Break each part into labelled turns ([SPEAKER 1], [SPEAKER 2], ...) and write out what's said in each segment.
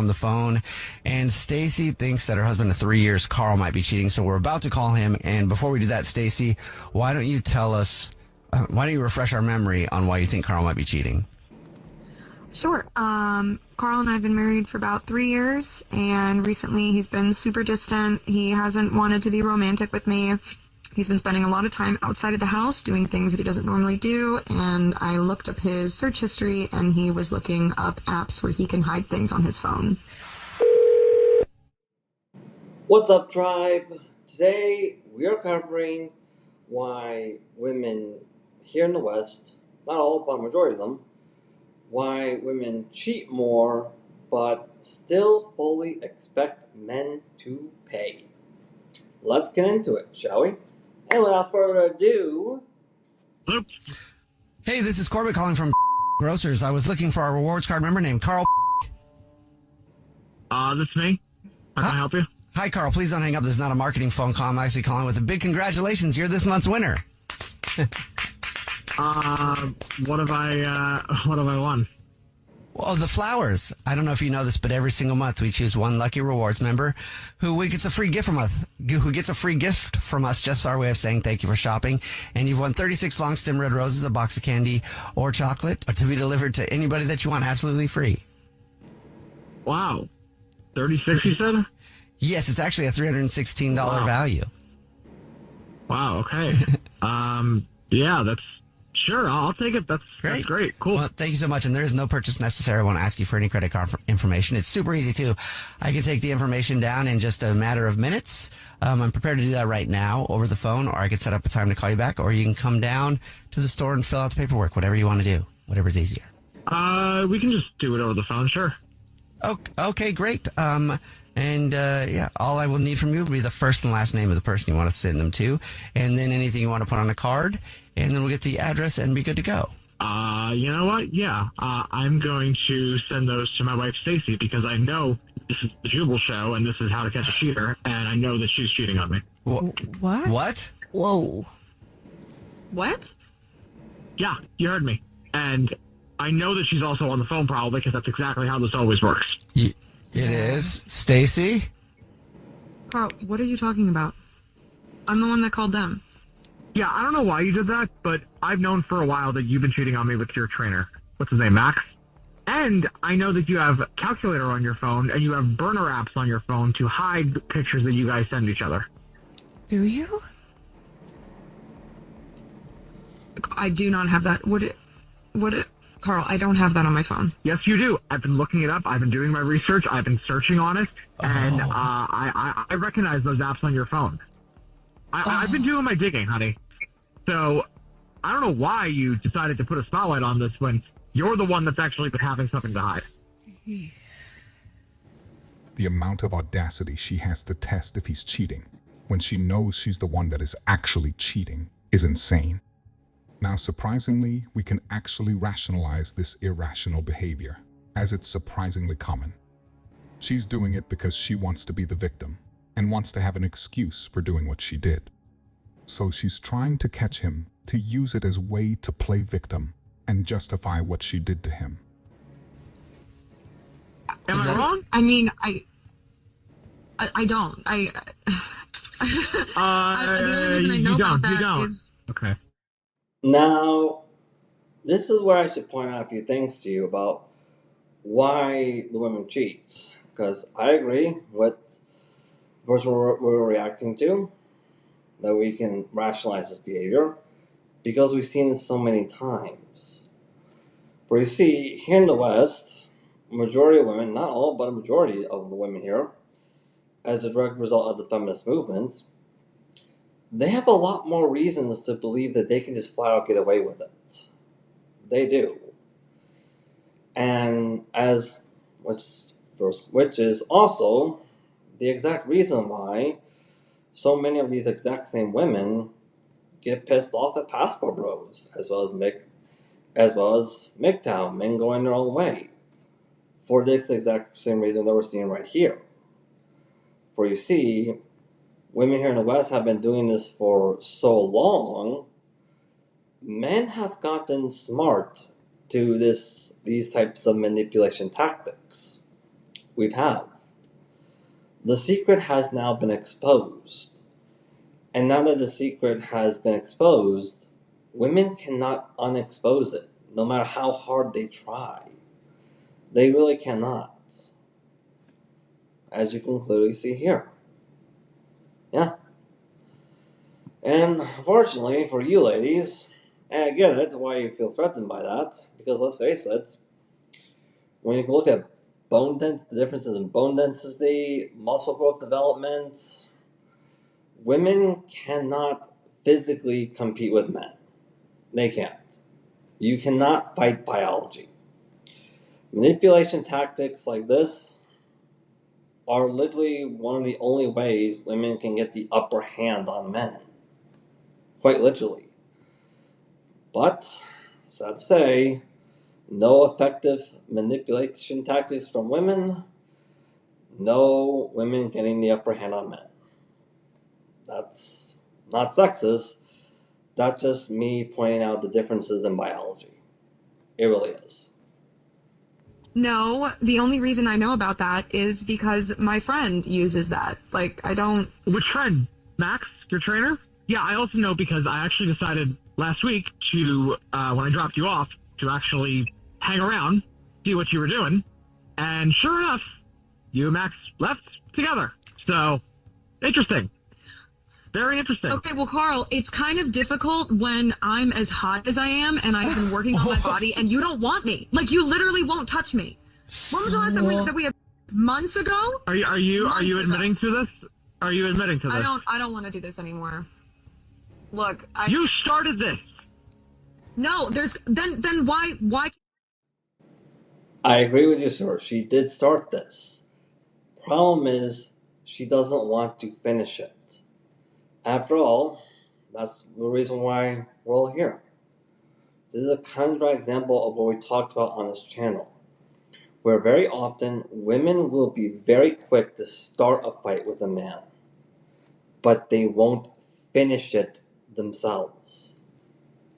[SPEAKER 1] on the phone, and Stacy thinks that her husband of 3 years, Carl, might be cheating. So we're about to call him. And before we do that, Stacy, why don't you tell us, why don't you refresh our memory on why you think Carl might be cheating?
[SPEAKER 2] Sure. Carl and I have been married for about 3 years, and recently he's been super distant. He hasn't wanted to be romantic with me. He's been spending a lot of time outside of the house doing things that he doesn't normally do, and I looked up his search history, and he was looking up apps where he can hide things on his phone.
[SPEAKER 3] What's up, tribe? Today we are covering why women here in the West, not all, but a majority of them, why women cheat more but still fully expect men to pay. Let's get into it, shall we? And without further ado...
[SPEAKER 1] Hey, this is Corbett calling from Grocers. I was looking for our rewards card member named Carl.
[SPEAKER 4] This is me. How can I help you?
[SPEAKER 1] Hi, Carl. Please don't hang up. This is not a marketing phone call. I'm actually calling with a big congratulations. You're this month's winner.
[SPEAKER 4] What have I won?
[SPEAKER 1] Well, the flowers. I don't know if you know this, but every single month we choose one lucky rewards member who gets a free gift from us. Just our way of saying thank you for shopping. And you've won 36 long stem red roses, a box of candy or chocolate, to be delivered to anybody that you want, absolutely free.
[SPEAKER 4] Wow. 36, you said?
[SPEAKER 1] Yes, it's actually a $316 value.
[SPEAKER 4] Wow. Okay. Yeah, that's. Sure, I'll take it. That's great. Cool.
[SPEAKER 1] Well, thank you so much. And there is no purchase necessary. I won't ask you for any credit card information. It's super easy, too. I can take the information down in just a matter of minutes. I'm prepared to do that right now over the phone, or I could set up a time to call you back, or you can come down to the store and fill out the paperwork, whatever you want to do, whatever's easier.
[SPEAKER 4] We can just do it over the phone, sure.
[SPEAKER 1] Okay, great. All I will need from you will be the first and last name of the person you want to send them to, and then anything you want to put on a card, and then we'll get the address and be good to go.
[SPEAKER 4] You know what? Yeah, I'm going to send those to my wife, Stacy, because I know this is the Jubal Show, and this is How to Catch a Cheater, and I know that she's cheating on me.
[SPEAKER 1] What? What?
[SPEAKER 5] Whoa.
[SPEAKER 2] What?
[SPEAKER 4] Yeah, you heard me. And I know that she's also on the phone probably, because that's exactly how this always works.
[SPEAKER 1] It is. Stacy?
[SPEAKER 2] Carl, what are you talking about? I'm the one that called them.
[SPEAKER 4] Yeah, I don't know why you did that, but I've known for a while that you've been cheating on me with your trainer. What's his name, Max? And I know that you have a calculator on your phone, and you have burner apps on your phone to hide pictures that you guys send each other.
[SPEAKER 5] Do you?
[SPEAKER 2] I do not have that. Carl, I don't have that on my phone.
[SPEAKER 4] Yes, you do. I've been looking it up. I've been doing my research. I've been searching on it. And I recognize those apps on your phone. I've been doing my digging, honey. So I don't know why you decided to put a spotlight on this when you're the one that's actually been having something to hide.
[SPEAKER 6] The amount of audacity she has to test if he's cheating when she knows she's the one that is actually cheating is insane. Now, surprisingly, we can actually rationalize this irrational behavior, as it's surprisingly common. She's doing it because she wants to be the victim and wants to have an excuse for doing what she did. So she's trying to catch him to use it as a way to play victim and justify what she did to him.
[SPEAKER 4] Am I wrong?
[SPEAKER 2] I mean, I don't. The only reason I know about that is...
[SPEAKER 4] Okay.
[SPEAKER 3] Now, this is where I should point out a few things to you about why the women cheat. Because I agree with the person we're reacting to, that we can rationalize this behavior, because we've seen it so many times. For you see, here in the West, a majority of women, not all, but a majority of the women here, as a direct result of the feminist movement, they have a lot more reasons to believe that they can just flat out get away with it. They do. And which is also the exact reason why so many of these exact same women get pissed off at passport bros, as well as MGTOW, men going their own way, for this exact same reason that we're seeing right here. For you see, women here in the West have been doing this for so long, men have gotten smart to these types of manipulation tactics. we've had. The secret has now been exposed. And now that the secret has been exposed, women cannot unexpose it, no matter how hard they try. They really cannot. As you can clearly see here. Yeah. And unfortunately for you ladies, and I get it, why you feel threatened by that, because let's face it, when you look at the differences in bone density, muscle growth development, women cannot physically compete with men. They can't. You cannot fight biology. Manipulation tactics like this are literally one of the only ways women can get the upper hand on men. Quite literally. But, sad to say, no effective manipulation tactics from women, no women getting the upper hand on men. That's not sexist, that's just me pointing out the differences in biology. It really is.
[SPEAKER 2] No, the only reason I know about that is because my friend uses that. Like, I don't...
[SPEAKER 4] Which friend? Max, your trainer? Yeah, I also know because I actually decided last week to, when I dropped you off, to actually hang around, see what you were doing. And sure enough, you and Max left together. So, interesting. Very interesting.
[SPEAKER 2] Okay, well, Carl, it's kind of difficult when I'm as hot as I am and I've been working on my body and you don't want me. Like, you literally won't touch me. When was the last time that we had? Months ago?
[SPEAKER 4] Are you admitting to this? Are you admitting to this?
[SPEAKER 2] I don't want to do this anymore. Look,
[SPEAKER 4] You started this.
[SPEAKER 2] No, then why?
[SPEAKER 3] I agree with you, sir. She did start this. Problem is, she doesn't want to finish it. After all, that's the reason why we're all here. This is a contrast example of what we talked about on this channel, where very often women will be very quick to start a fight with a man, but they won't finish it themselves.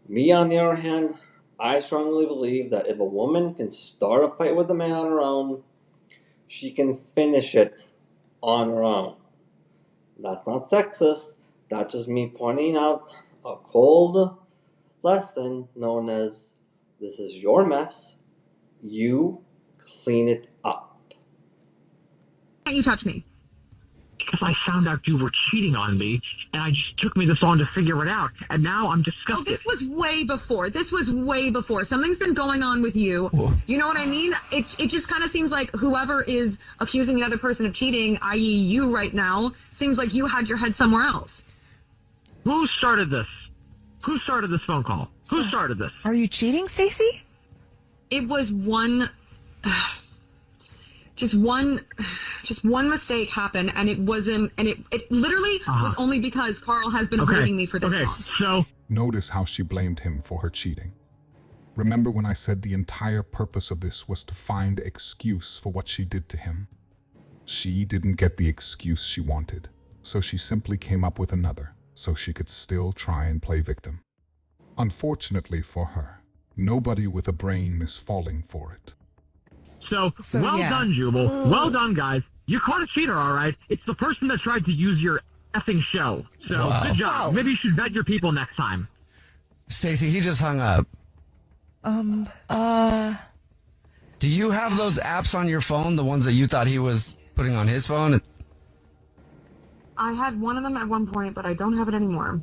[SPEAKER 3] Me, on the other hand, I strongly believe that if a woman can start a fight with a man on her own, she can finish it on her own. That's not sexist. That's just me pointing out a cold lesson known as, this is your mess, you clean it up.
[SPEAKER 2] Why can't you touch me?
[SPEAKER 4] Because I found out you were cheating on me, and I just took me this long to figure it out, and now I'm disgusted.
[SPEAKER 2] Oh, this was way before. Something's been going on with you.
[SPEAKER 1] Whoa.
[SPEAKER 2] You know what I mean? It just kind of seems like whoever is accusing the other person of cheating, i.e. you right now, seems like you had your head somewhere else.
[SPEAKER 4] Who started this? Who started this phone call? Who started this?
[SPEAKER 5] Are you cheating, Stacy?
[SPEAKER 2] It was just one mistake happened, and it wasn't, and it literally was only because Carl has been avoiding me for this long.
[SPEAKER 4] So
[SPEAKER 6] Notice how she blamed him for her cheating. Remember when I said the entire purpose of this was to find excuse for what she did to him? She didn't get the excuse she wanted, so she simply came up with another, so she could still try and play victim. Unfortunately for her, nobody with a brain is falling for it.
[SPEAKER 4] So well
[SPEAKER 5] yeah.
[SPEAKER 4] done, Jubal. Well done, guys. You caught a cheater, all right. It's the person that tried to use your effing show. So
[SPEAKER 1] Wow.
[SPEAKER 4] good job.
[SPEAKER 5] Wow.
[SPEAKER 4] Maybe you should vet your people next time.
[SPEAKER 1] Stacy, he just hung up. Do you have those apps on your phone, the ones that you thought he was putting on his phone?
[SPEAKER 2] I had one of them at one point, but I don't have it anymore.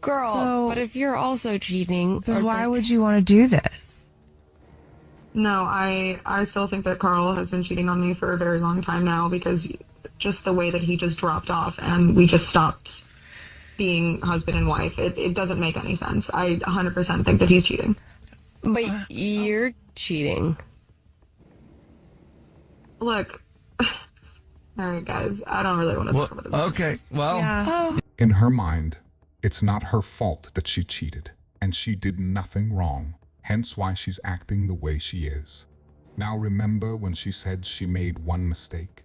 [SPEAKER 7] Girl,
[SPEAKER 5] So-
[SPEAKER 7] but if you're also cheating,
[SPEAKER 5] Then
[SPEAKER 7] or
[SPEAKER 5] why would you want to do this?
[SPEAKER 2] No, I still think that Carl has been cheating on me for a very long time now, because just the way that he just dropped off and we just stopped being husband and wife, it doesn't make any sense. I 100% think that he's cheating.
[SPEAKER 7] but you're cheating.
[SPEAKER 2] Look, all right, guys, I don't really want to
[SPEAKER 1] Well,
[SPEAKER 2] talk about this.
[SPEAKER 1] okay, well,
[SPEAKER 5] Yeah.
[SPEAKER 6] In her mind, it's not her fault that she cheated, and she did nothing wrong, hence why she's acting the way she is. Now remember when she said she made one mistake?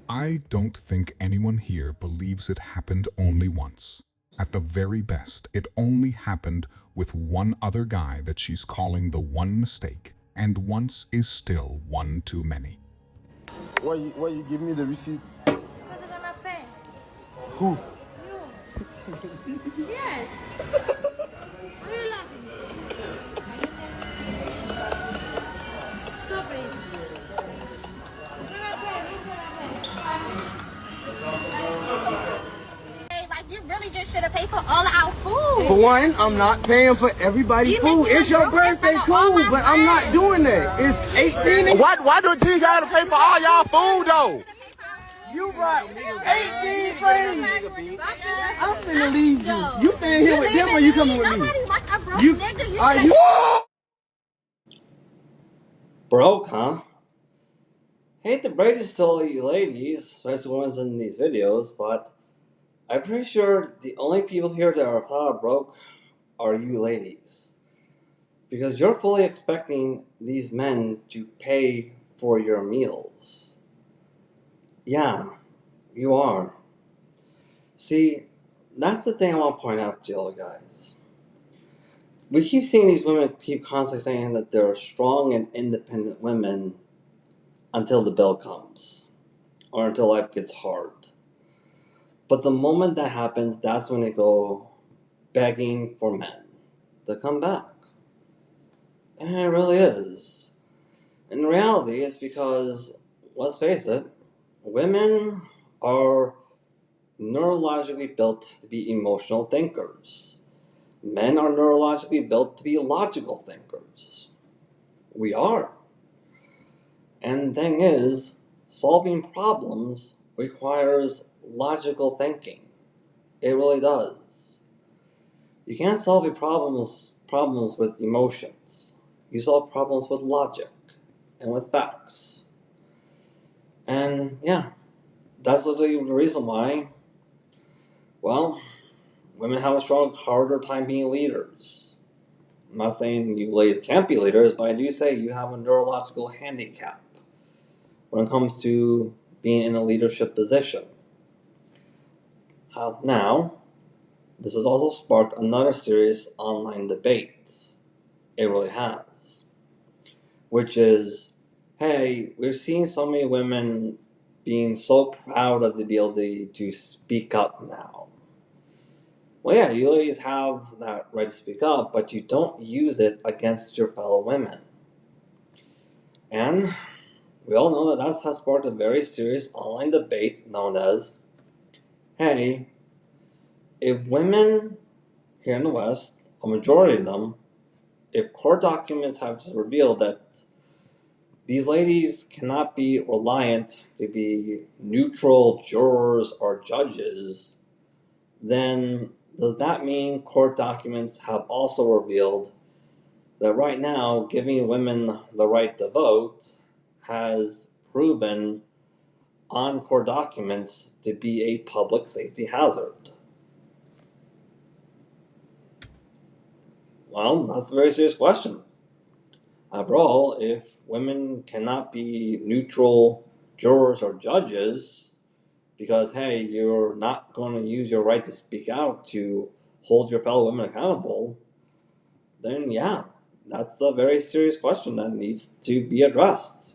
[SPEAKER 6] I don't think anyone here believes it happened only once. At the very best, it only happened with one other guy that she's calling the one mistake, and once is still one too many.
[SPEAKER 8] Why you give me the receipt?
[SPEAKER 9] Because you're gonna pay.
[SPEAKER 8] Who?
[SPEAKER 9] You. Yes. Why are you laughing? Stop it. You're gonna pay. Who's gonna pay?
[SPEAKER 10] Hey, like you really just should have paid for all of our food.
[SPEAKER 8] For one, I'm not paying for everybody's
[SPEAKER 10] You
[SPEAKER 8] food.
[SPEAKER 10] make me
[SPEAKER 8] It's your
[SPEAKER 10] look broke in
[SPEAKER 8] birthday,
[SPEAKER 10] front of all
[SPEAKER 8] cool,
[SPEAKER 10] my
[SPEAKER 8] but I'm not
[SPEAKER 10] friends.
[SPEAKER 8] doing that. It's 18. Why do G gotta pay for all y'all food though? You brought 18 friends. I'm finna leave you. You staying here with them or you coming with me?
[SPEAKER 10] Nobody wants a broke
[SPEAKER 8] You
[SPEAKER 10] nigga. You
[SPEAKER 8] are
[SPEAKER 10] should-
[SPEAKER 8] you?
[SPEAKER 3] Broke, huh? Hate to break this to all you ladies, especially the ones in these videos, but I'm pretty sure the only people here that are flat out broke are you ladies. Because you're fully expecting these men to pay for your meals. Yeah, you are. See, that's the thing I want to point out to you guys. We keep seeing these women keep constantly saying that they're strong and independent women until the bill comes. Or until life gets hard. But the moment that happens, that's when they go begging for men to come back. And it really is. In reality, it's because, let's face it, women are neurologically built to be emotional thinkers. Men are neurologically built to be logical thinkers. We are. And the thing is, solving problems requires logical thinking. It really does. You can't solve your problems with emotions. You solve problems with logic and with facts. And yeah, that's literally the reason why, well, women have a harder time being leaders. I'm not saying you ladies can't be leaders, but I do say you have a neurological handicap when it comes to being in a leadership position. Now, this has also sparked another serious online debate. It really has. Which is, hey, we're seeing so many women being so proud of the ability to speak up now. Well, yeah, you ladies have that right to speak up, but you don't use it against your fellow women. And we all know that has sparked a very serious online debate known as, hey, if women here in the West, a majority of them, if court documents have revealed that these ladies cannot be reliant to be neutral jurors or judges, then does that mean court documents have also revealed that right now giving women the right to vote has proven on court documents to be a public safety hazard? Well, that's a very serious question. After all, if women cannot be neutral jurors or judges because, hey, you're not going to use your right to speak out to hold your fellow women accountable, then yeah, that's a very serious question that needs to be addressed.